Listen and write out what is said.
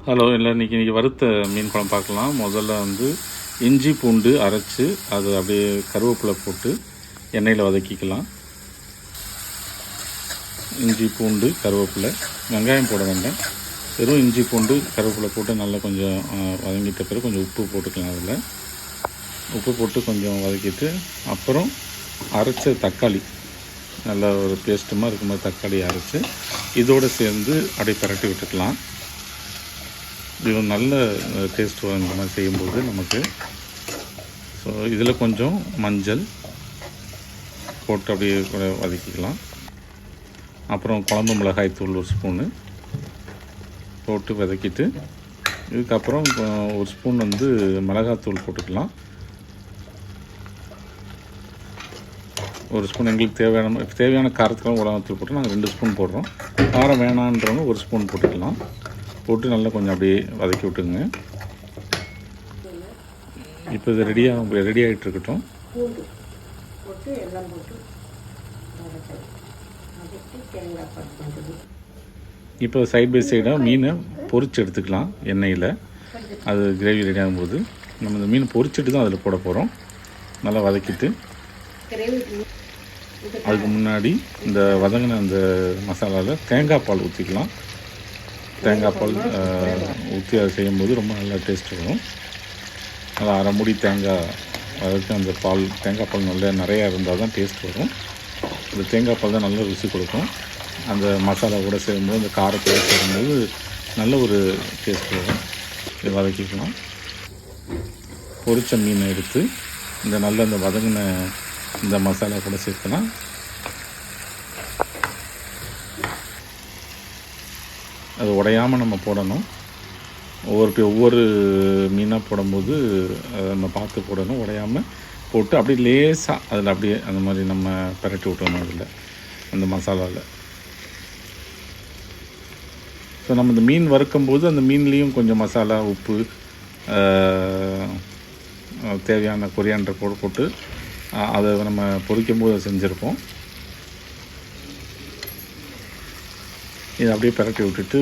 Hello இல்லை இன்றைக்கி வறுத்த மீன் குழம்பு பார்க்கலாம். முதல்ல இஞ்சி பூண்டு அரைச்சி அது அப்படியே கருவேப்பிலை போட்டு எண்ணெயில் வதக்கிக்கலாம். இஞ்சி பூண்டு கருவேப்பிலை, வெங்காயம் போட வேண்டாம். வெறும் இஞ்சி பூண்டு கருவேப்பிலை போட்டு நல்லா கொஞ்சம் வதங்கிட்ட பிறகு கொஞ்சம் உப்பு போட்டுக்கலாம். அதில் உப்பு போட்டு கொஞ்சம் வதக்கிட்டு அப்புறம் அரைச்ச தக்காளி, நல்ல ஒரு பேஸ்ட்டுமாக இருக்க மாதிரி தக்காளி அரைச்சி இதோடு சேர்ந்து அப்படியே பரட்டி விட்டுக்கலாம். இது நல்ல டேஸ்ட் வரும் இந்த மாதிரி செய்யும்போது நமக்கு. ஸோ இதில் கொஞ்சம் மஞ்சள் போட்டு அப்படியே கூட வதக்கிக்கலாம். அப்புறம் குழம்பு மிளகாய் தூள் ஒரு ஸ்பூனு போட்டு வதக்கிட்டு இதுக்கப்புறம் ஒரு ஸ்பூன் மிளகாத்தூள் போட்டுக்கலாம். ஒரு ஸ்பூன் எங்களுக்கு தேவையான காரத்துக்காக மிளகாத்தூள் போட்டு நாங்கள் 2 ஸ்பூன் போடுறோம். காரம் வேணான்றவங்க 1 ஸ்பூன் போட்டுக்கலாம். போட்டு நல்லா கொஞ்சம் அப்படியே வதக்கி விட்டுங்க. இப்போ இது ரெடி ஆகிட்டு இருக்கட்டும். இப்போ சைட் பை சைடாக மீனை பொரிச்சு எடுத்துக்கலாம் எண்ணெயில். அது கிரேவி ரெடி ஆகும்போது நம்ம இந்த மீன் பொரிச்சிட்டு தான் அதில் போட போகிறோம். நல்லா வதக்கிட்டு அதுக்கு முன்னாடி இந்த வதங்கின அந்த மசாலாவில் தேங்காய் பால் ஊற்றிக்கலாம். தேங்காய் பால் ஊற்றி அதை செய்யும்போது ரொம்ப நல்லா டேஸ்ட் வரும். நல்லா அரை மூடி தேங்காய் அதுக்கு அந்த தேங்காய் பால் நிறையா இருந்தால் தான் டேஸ்ட் வரும். அந்த தேங்காய் பால் தான் நல்ல ருசி கொடுக்கும். அந்த மசாலா கூட சேரும்போது அந்த காரத்தோடு சேரும்போது நல்ல ஒரு டேஸ்ட் வரும். இதை வதக்கிக்கலாம். பொரிச்ச மீனை எடுத்து அந்த வதங்கின இந்த மசாலா கூட சேர்க்கலாம். அது உடையாமல் நம்ம போடணும். ஒவ்வொரு மீனாக போடும்போது அதை நம்ம பார்த்து போடணும். உடையாமல் போட்டு அப்படியே லேசாக அதில் அப்படியே அந்த மாதிரி நம்ம பரட்டி விட்டணும் அதில் அந்த மசாலாவில். ஸோ நம்ம இந்த மீன் வறுக்கும்போது அந்த மீன்லேயும் கொஞ்சம் மசாலா, உப்பு, தேவையான கொரியாண்டர் போட்டு அதை நம்ம பொரிக்கும்போது அதை செஞ்சுருப்போம். இதை அப்படியே பரட்டி விட்டுட்டு